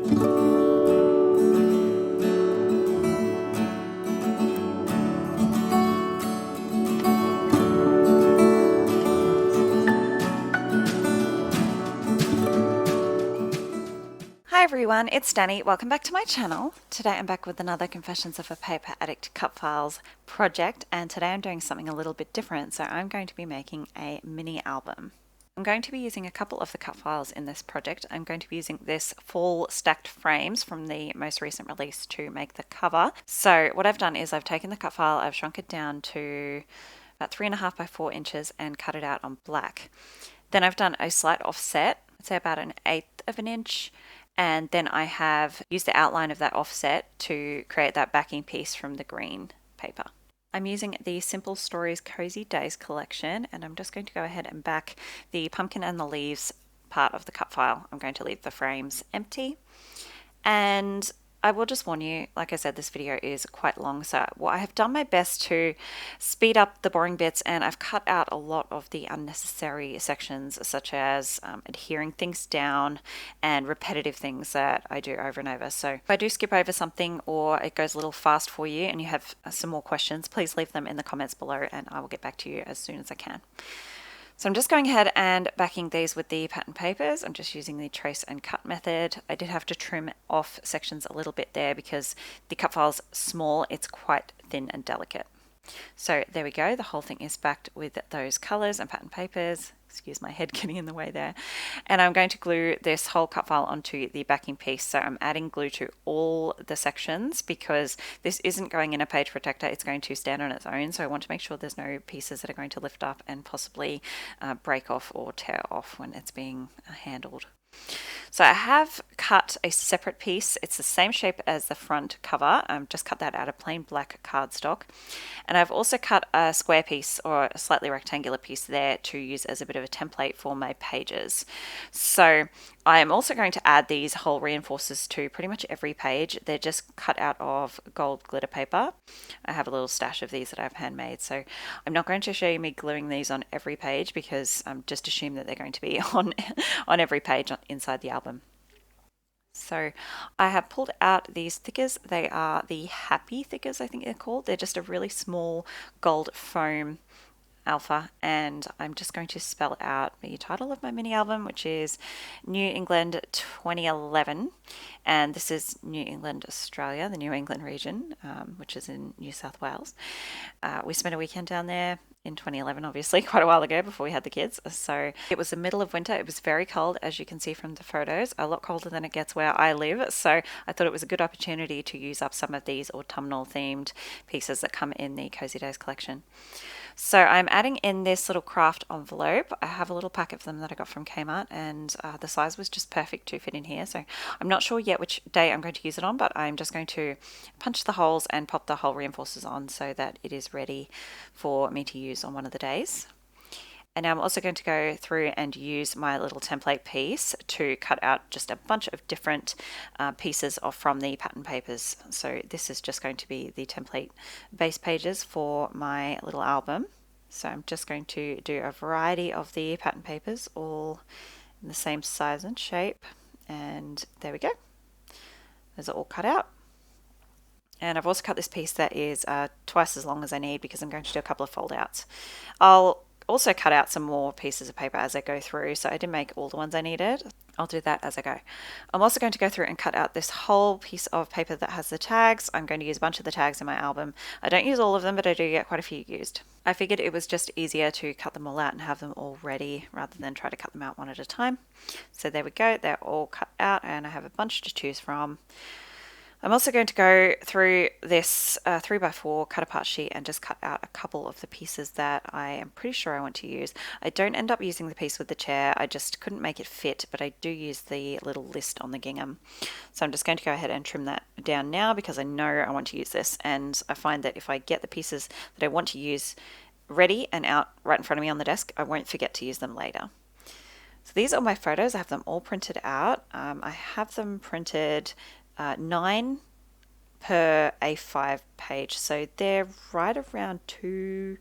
Hi everyone, it's Danny. Welcome back to my channel. Today I'm back with another Confessions of a Paper Addict Cut Files project, and today I'm doing something a little bit different. So I'm going to be making a mini album. I'm going to be using a couple of the cut files in this project. I'm going to be using this full stacked frames from the most recent release to make the cover. So what I've done is I've taken the cut file, I've shrunk it down to about 3.5 by 4 inches and cut it out on black. Then I've done a slight offset, I'd say about 1/8 of an inch. And then I have used the outline of that offset to create that backing piece from the green paper. I'm using the Simple Stories Cozy Days collection, and I'm just going to go ahead and back the pumpkin and the leaves part of the cut file. I'm going to leave the frames empty. And I will just warn you, like I said, this video is quite long, so I have done my best to speed up the boring bits, and I've cut out a lot of the unnecessary sections, such as adhering things down and repetitive things that I do over and over. So if I do skip over something or it goes a little fast for you and you have some more questions, please leave them in the comments below and I will get back to you as soon as I can. So I'm just going ahead and backing these with the pattern papers. I'm just using the trace and cut method. I did have to trim off sections a little bit there because the cut file's small, it's quite thin and delicate. So there we go, the whole thing is backed with those colors and pattern papers. Excuse my head getting in the way there. And I'm going to glue this whole cut file onto the backing piece. So I'm adding glue to all the sections because this isn't going in a page protector, it's going to stand on its own. So I want to make sure there's no pieces that are going to lift up and possibly break off or tear off when it's being handled. So I have cut a separate piece. It's the same shape as the front cover. Just cut that out of plain black cardstock. And I've also cut a square piece or a slightly rectangular piece there to use as a bit of a template for my pages. So I am also going to add these whole reinforcers to pretty much every page. They're just cut out of gold glitter paper. I have a little stash of these that I've handmade. So I'm not going to show you me gluing these on every page because just assume that they're going to be on every page inside the album. So I have pulled out these thickers. They are the Happy thickers, I think they're called. They're just a really small gold foam alpha, and I'm just going to spell out the title of my mini album, which is New England 2011, and this is New England, Australia, the New England region, which is in New South Wales. We spent a weekend down there in 2011, obviously, quite a while ago before we had the kids. So it was the middle of winter. It was very cold, as you can see from the photos, a lot colder than it gets where I live. So I thought it was a good opportunity to use up some of these autumnal themed pieces that come in the Cozy Days collection. So I'm adding in this little craft envelope. I have a little pack of them that I got from Kmart, and the size was just perfect to fit in here. So I'm not sure yet which day I'm going to use it on, but I'm just going to punch the holes and pop the hole reinforcers on so that it is ready for me to use on one of the days. And now I'm also going to go through and use my little template piece to cut out just a bunch of different pieces from the pattern papers. So this is just going to be the template base pages for my little album. So I'm just going to do a variety of the pattern papers, all in the same size and shape. And there we go. Those are all cut out. And I've also cut this piece that is twice as long as I need because I'm going to do a couple of fold outs. I'll also cut out some more pieces of paper as I go through, so I didn't make all the ones I needed. I'll do that as I go. I'm also going to go through and cut out this whole piece of paper that has the tags. I'm going to use a bunch of the tags in my album. I don't use all of them, but I do get quite a few used. I figured it was just easier to cut them all out and have them all ready rather than try to cut them out one at a time. So there we go, they're all cut out and I have a bunch to choose from. I'm also going to go through this 3x4 cut apart sheet and just cut out a couple of the pieces that I am pretty sure I want to use. I don't end up using the piece with the chair, I just couldn't make it fit, but I do use the little list on the gingham. So I'm just going to go ahead and trim that down now because I know I want to use this, and I find that if I get the pieces that I want to use ready and out right in front of me on the desk, I won't forget to use them later. So these are my photos. I have them all printed out. I have them printed 9 per A5 page, so they're right around 2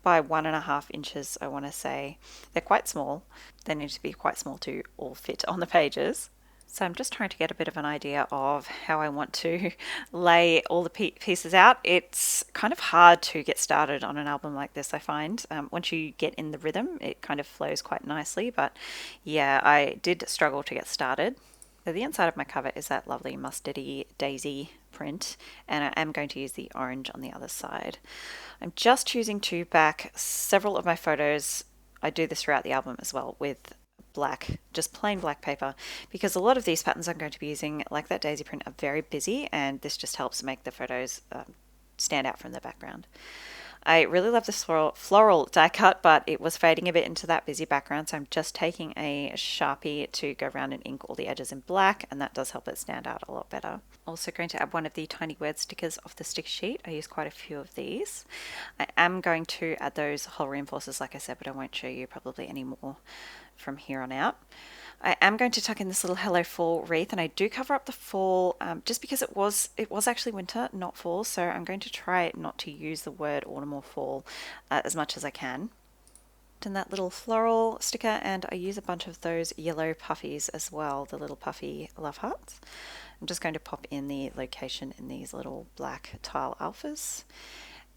by 1.5 inches, I want to say. They're quite small. They need to be quite small to all fit on the pages. So I'm just trying to get a bit of an idea of how I want to lay all the pieces out. It's kind of hard to get started on an album like this, I find. Once you get in the rhythm, it kind of flows quite nicely. But yeah, I did struggle to get started. So the inside of my cover is that lovely mustardy daisy print, and I am going to use the orange on the other side. I'm just choosing to back several of my photos. I do this throughout the album as well with black, just plain black paper, because a lot of these patterns I'm going to be using, like that daisy print, are very busy, and this just helps make the photos stand out from the background. I really love this floral die cut, but it was fading a bit into that busy background, so I'm just taking a Sharpie to go around and ink all the edges in black, and that does help it stand out a lot better. Also going to add one of the tiny word stickers off the stick sheet. I use quite a few of these. I am going to add those hole reinforcers, like I said, but I won't show you probably any more from here on out. I am going to tuck in this little Hello Fall wreath, and I do cover up the fall just because it was actually winter, not fall, so I'm going to try not to use the word autumn or fall as much as I can. And that little floral sticker, and I use a bunch of those yellow puffies as well, the little puffy love hearts. I'm just going to pop in the location in these little black tile alphas.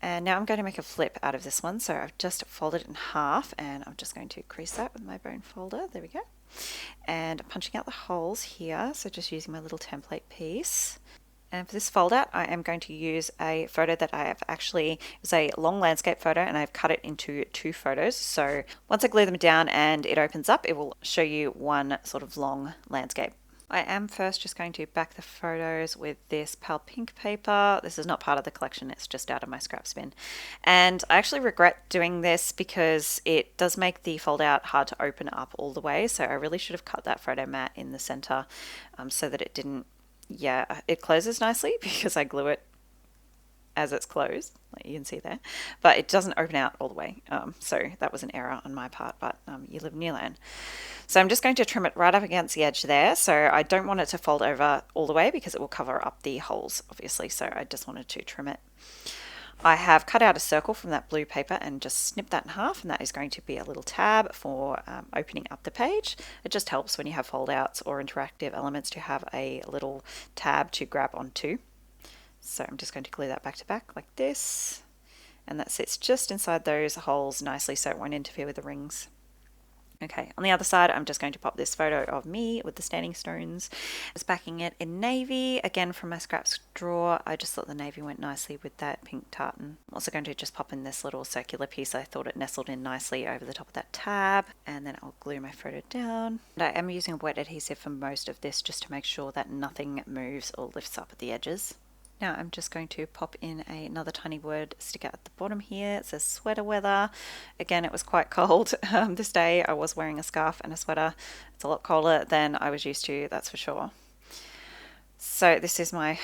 And now I'm going to make a flip out of this one, so I've just folded it in half, and I'm just going to crease that with my bone folder. There we go. And punching out the holes here, so just using my little template piece. And for this fold out, I am going to use a photo that I have it was a long landscape photo, and I've cut it into 2 photos. So once I glue them down and it opens up, it will show you one sort of long landscape. I am first just going to back the photos with this pale pink paper. This is not part of the collection, it's just out of my scrap bin. And I actually regret doing this because it does make the fold out hard to open up all the way. So I really should have cut that photo mat in the center so that it didn't, it closes nicely because I glue it as it's closed, like you can see there, but it doesn't open out all the way. So that was an error on my part, but you live and you learn. So I'm just going to trim it right up against the edge there. So I don't want it to fold over all the way because it will cover up the holes, obviously. So I just wanted to trim it. I have cut out a circle from that blue paper and just snipped that in half, and that is going to be a little tab for opening up the page. It just helps when you have fold outs or interactive elements to have a little tab to grab onto. So I'm just going to glue that back to back like this, and that sits just inside those holes nicely so it won't interfere with the rings. Okay, on the other side, I'm just going to pop this photo of me with the standing stones. I was backing it in navy, again from my scraps drawer. I just thought the navy went nicely with that pink tartan. I'm also going to just pop in this little circular piece. I thought it nestled in nicely over the top of that tab, and then I'll glue my photo down. And I am using wet adhesive for most of this just to make sure that nothing moves or lifts up at the edges. Now I'm just going to pop in another tiny word sticker at the bottom here. It says sweater weather. Again, it was quite cold this day. I was wearing a scarf and a sweater. It's a lot colder than I was used to, that's for sure. So this is my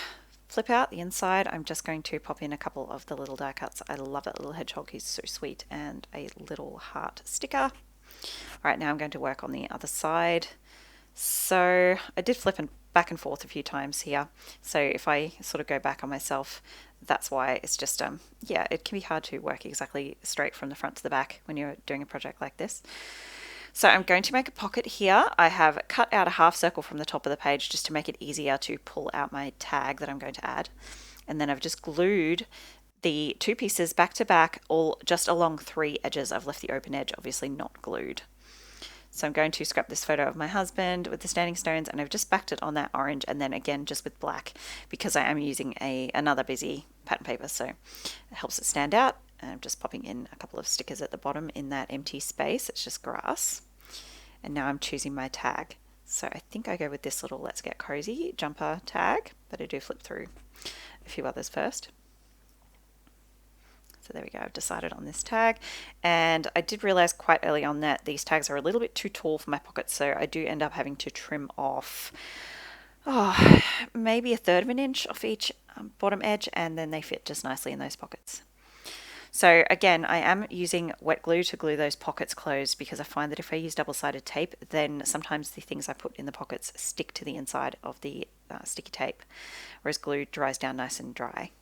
flip out, the inside. I'm just going to pop in a couple of the little die cuts. I love that little hedgehog, he's so sweet, and a little heart sticker. All right, now I'm going to work on the other side. So I did flip back and forth a few times here, so if I sort of go back on myself, that's why. It's just it can be hard to work exactly straight from the front to the back when you're doing a project like this. So I'm going to make a pocket here. I have cut out a half circle from the top of the page just to make it easier to pull out my tag that I'm going to add, and then I've just glued the 2 pieces back to back, all just along 3 edges. I've left the open edge obviously not glued. So I'm going to scrap this photo of my husband with the standing stones, and I've just backed it on that orange, and then again just with black because I am using another busy pattern paper, so it helps it stand out. And I'm just popping in a couple of stickers at the bottom in that empty space. It's just grass. And now I'm choosing my tag. So I think I go with this little Let's Get Cozy jumper tag, but I do flip through a few others first. So there we go, I've decided on this tag, and I did realize quite early on that these tags are a little bit too tall for my pockets, so I do end up having to trim off maybe 1/3 of an inch off each bottom edge, and then they fit just nicely in those pockets. So again, I am using wet glue to glue those pockets closed because I find that if I use double-sided tape, then sometimes the things I put in the pockets stick to the inside of the sticky tape, whereas glue dries down nice and dry.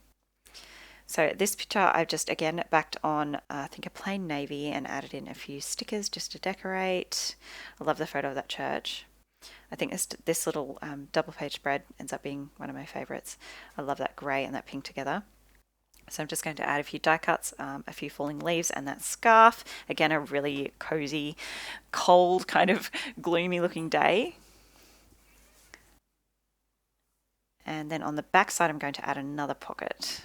So this picture I've just again backed on I think a plain navy and added in a few stickers just to decorate. I love the photo of that church. I think this little double page spread ends up being one of my favorites. I love that grey and that pink together. So I'm just going to add a few die cuts, a few falling leaves, and that scarf. Again, a really cozy, cold, kind of gloomy looking day. And then on the back side, I'm going to add another pocket.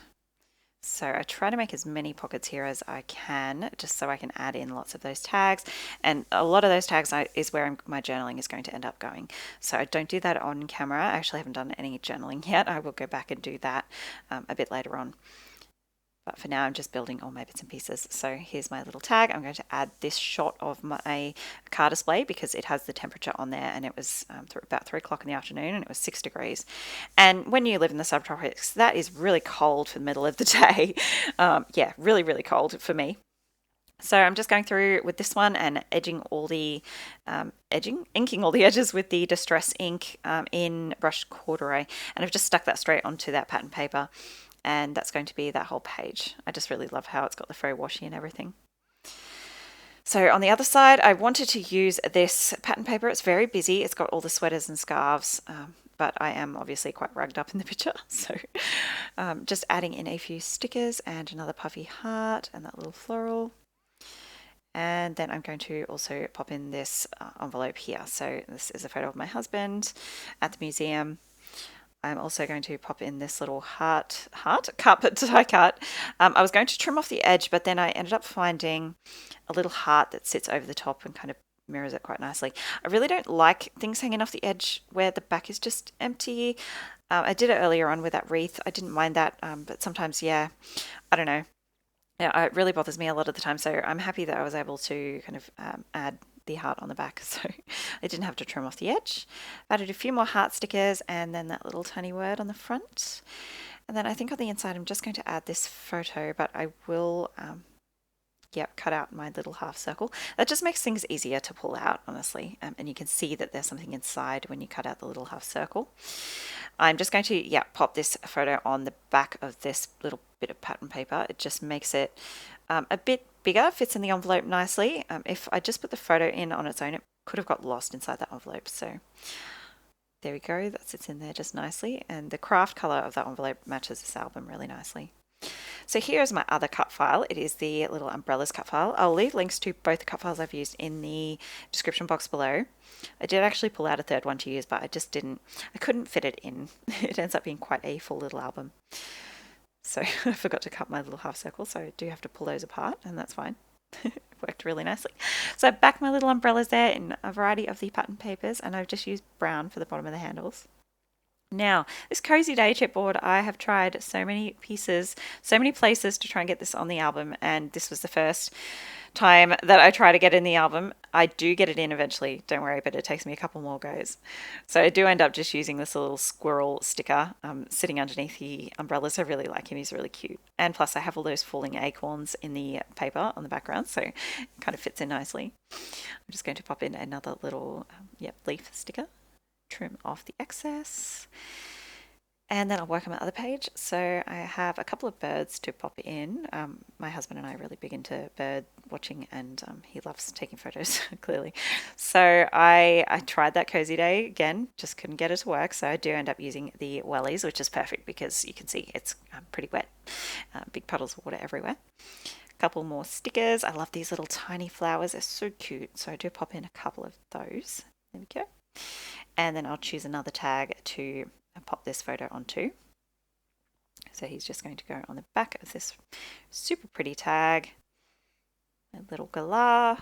So I try to make as many pockets here as I can, just so I can add in lots of those tags. And a lot of those tags is where my journaling is going to end up going. So I don't do that on camera. I actually haven't done any journaling yet. I will go back and do that a bit later on. But for now, I'm just building all my bits and pieces. So here's my little tag. I'm going to add this shot of my car display because it has the temperature on there, and it was about 3 o'clock in the afternoon, and it was 6 degrees. And when you live in the subtropics, that is really cold for the middle of the day. Yeah, really, really cold for me. So I'm just going through with this one and edging all the inking all the edges with the Distress ink in brushed corduroy, and I've just stuck that straight onto that pattern paper. And that's going to be that whole page. I just really love how it's got the faux washi and everything. So on the other side, I wanted to use this pattern paper. It's very busy. It's got all the sweaters and scarves, but I am obviously quite rugged up in the picture. So just adding in a few stickers and another puffy heart and that little floral. And then I'm going to also pop in this envelope here. So this is a photo of my husband at the museum. I'm also going to pop in this little heart cup die cut. I was going to trim off the edge, but then I ended up finding a little heart that sits over the top and kind of mirrors it quite nicely. I really don't like things hanging off the edge where the back is just empty. I did it earlier on with that wreath. I didn't mind that, but sometimes, yeah, I don't know. Yeah, it really bothers me a lot of the time. So I'm happy that I was able to kind of add the heart on the back, so I didn't have to trim off the edge. Added a few more heart stickers and then that little tiny word on the front. And then I think on the inside I'm just going to add this photo, but I will cut out my little half circle. That just makes things easier to pull out, honestly, and you can see that there's something inside when you cut out the little half circle. I'm just going to pop this photo on the back of this little bit of pattern paper. It just makes it a bit bigger, fits in the envelope nicely. If I just put the photo in on its own, it could have got lost inside that envelope. So there we go, that sits in there just nicely, and the craft color of that envelope matches this album really nicely. So here's my other cut file. It is the little umbrellas cut file. I'll leave links to both the cut files I've used in the description box below. I did actually pull out a third one to use, but I couldn't fit it in. It ends up being quite a full little album. So I forgot to cut my little half circle, so I do have to pull those apart, and that's fine. It worked really nicely. So I backed my little umbrellas there in a variety of the pattern papers, and I've just used brown for the bottom of the handles. Now, this Cozy Day chipboard, I have tried so many pieces, so many places to try and get this on the album, and this was the first time that I try to get in the album. I do get it in eventually, don't worry, but it takes me a couple more goes. So I do end up just using this little squirrel sticker sitting underneath the umbrellas. I really like him, he's really cute. And plus I have all those falling acorns in the paper on the background, so it kind of fits in nicely. I'm just going to pop in another little leaf sticker. Trim off the excess, and then I'll work on my other page. So I have a couple of birds to pop in. My husband and I are really big into bird watching, and he loves taking photos clearly. So I tried that Cozy Day again, just couldn't get it to work, so I do end up using the wellies, which is perfect because you can see it's pretty wet, big puddles of water everywhere. A couple more stickers. I love these little tiny flowers, they're so cute, so I do pop in a couple of those. There we go. And then I'll choose another tag to pop this photo onto. So he's just going to go on the back of this super pretty tag, a little galah.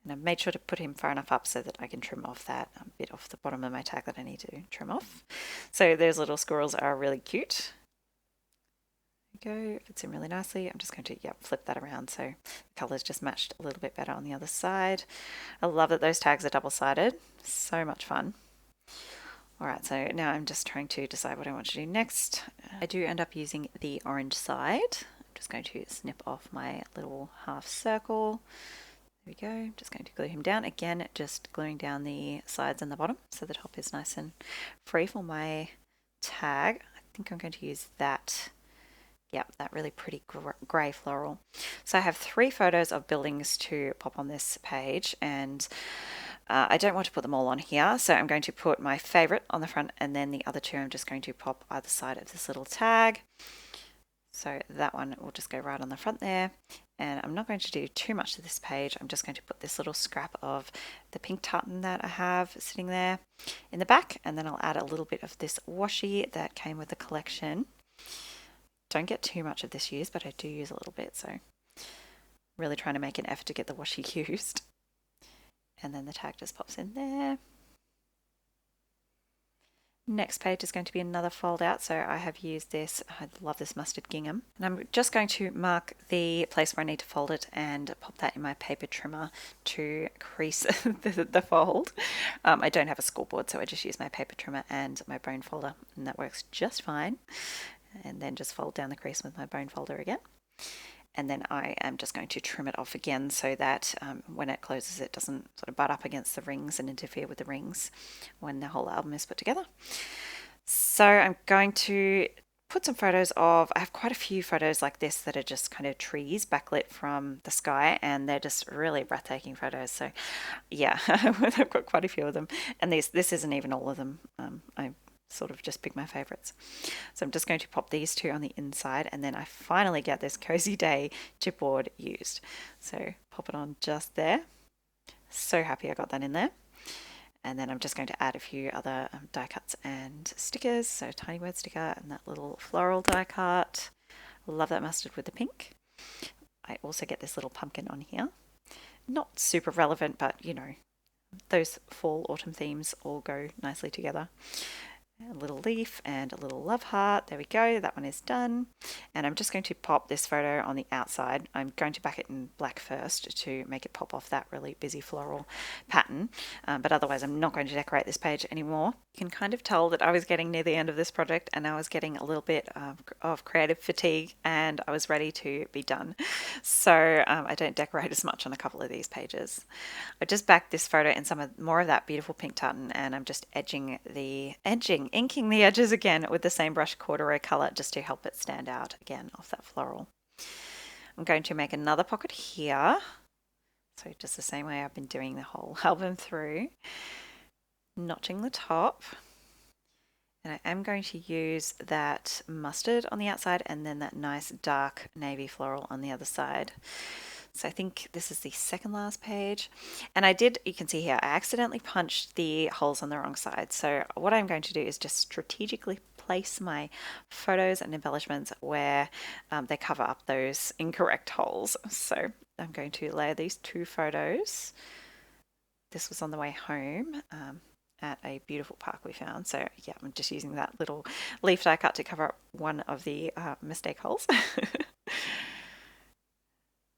And I've made sure to put him far enough up so that I can trim off that bit off the bottom of my tag that I need to trim off. So those little squirrels are really cute. There we go, fits in really nicely. I'm just going to flip that around so the colours just matched a little bit better on the other side. I love that those tags are double-sided, so much fun. Alright, so now I'm just trying to decide what I want to do next. I do end up using the orange side. I'm just going to snip off my little half circle. There we go, I'm just going to glue him down. Again, just gluing down the sides and the bottom so the top is nice and free for my tag. I think I'm going to use that. Yep, that really pretty grey floral. So I have 3 photos of buildings to pop on this page, and I don't want to put them all on here, so I'm going to put my favorite on the front, and then the other two I'm just going to pop either side of this little tag. So that one will just go right on the front there. And I'm not going to do too much to this page. I'm just going to put this little scrap of the pink tartan that I have sitting there in the back, and then I'll add a little bit of this washi that came with the collection. Don't get too much of this used, but I do use a little bit, so really trying to make an effort to get the washi used. And then the tag just pops in there. Next page is going to be another fold out, so I have used this, I love this mustard gingham, and I'm just going to mark the place where I need to fold it and pop that in my paper trimmer to crease the fold. I don't have a school board, so I just use my paper trimmer and my bone folder, and that works just fine. And then just fold down the crease with my bone folder again. And then I am just going to trim it off again so that when it closes it doesn't sort of butt up against the rings and interfere with the rings when the whole album is put together. So I'm going to put some photos of, I have quite a few photos like this that are just kind of trees backlit from the sky, and they're just really breathtaking photos. So yeah, I've got quite a few of them, and this isn't even all of them. I sort of just pick my favorites. So I'm just going to pop these two on the inside, and then I finally get this Cozy Day chipboard used. So pop it on just there. So happy I got that in there. And then I'm just going to add a few other die cuts and stickers. So tiny word sticker and that little floral die cut. Love that mustard with the pink. I also get this little pumpkin on here. Not super relevant, but you know, those fall autumn themes all go nicely together. A little leaf and a little love heart. There we go. That one is done. And I'm just going to pop this photo on the outside. I'm going to back it in black first to make it pop off that really busy floral pattern. But otherwise, I'm not going to decorate this page anymore. You can kind of tell that I was getting near the end of this project and I was getting a little bit of creative fatigue, and I was ready to be done. So I don't decorate as much on a couple of these pages. I just backed this photo in more of that beautiful pink tartan, and I'm just inking the edges again with the same brush corduroy color just to help it stand out again off that floral. I'm going to make another pocket here. So just the same way I've been doing the whole album through. Notching the top. And I am going to use that mustard on the outside and then that nice dark navy floral on the other side. So I think this is the second last page. And you can see here, I accidentally punched the holes on the wrong side. So what I'm going to do is just strategically place my photos and embellishments where they cover up those incorrect holes. So I'm going to layer these two photos. This was on the way home at a beautiful park we found. So yeah, I'm just using that little leaf die cut to cover up one of the mistake holes.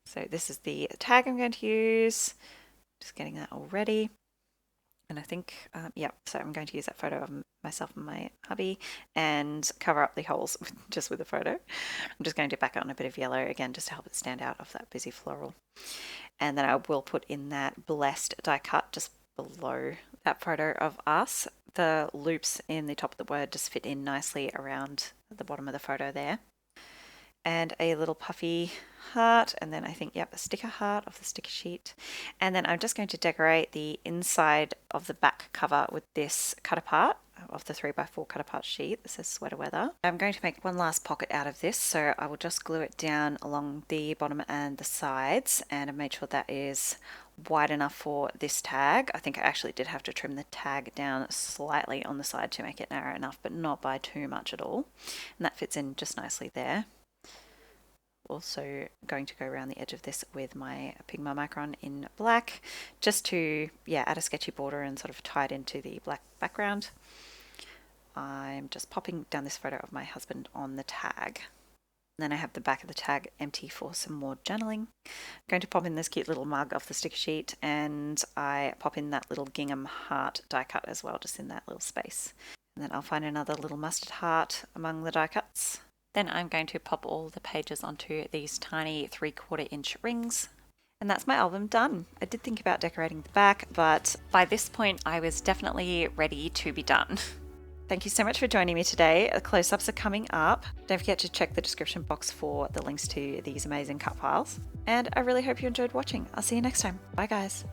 So this is the tag I'm going to use. Just getting that all ready. And I think, so I'm going to use that photo of myself and my hubby and cover up the holes just with the photo. I'm just going to back it on a bit of yellow again just to help it stand out of that busy floral. And then I will put in that blessed die cut just below that photo of us. The loops in the top of the word just fit in nicely around the bottom of the photo there. And a little puffy heart, and then I think, a sticker heart off the sticker sheet. And then I'm just going to decorate the inside of the back cover with this cut apart of the 3x4 cut apart sheet. This says sweater weather. I'm going to make one last pocket out of this, so I will just glue it down along the bottom and the sides, and I've made sure that is wide enough for this tag. I think I actually did have to trim the tag down slightly on the side to make it narrow enough, but not by too much at all. And that fits in just nicely there. Also going to go around the edge of this with my Pigma Micron in black just to add a sketchy border and sort of tie it into the black background. I'm just popping down this photo of my husband on the tag. And then I have the back of the tag empty for some more journaling. I'm going to pop in this cute little mug off the sticker sheet, and I pop in that little gingham heart die cut as well, just in that little space. And then I'll find another little mustard heart among the die cuts. Then I'm going to pop all the pages onto these tiny 3/4 inch rings. And that's my album done. I did think about decorating the back, but by this point I was definitely ready to be done. Thank you so much for joining me today. The close-ups are coming up. Don't forget to check the description box for the links to these amazing cut files. And I really hope you enjoyed watching. I'll see you next time. Bye guys.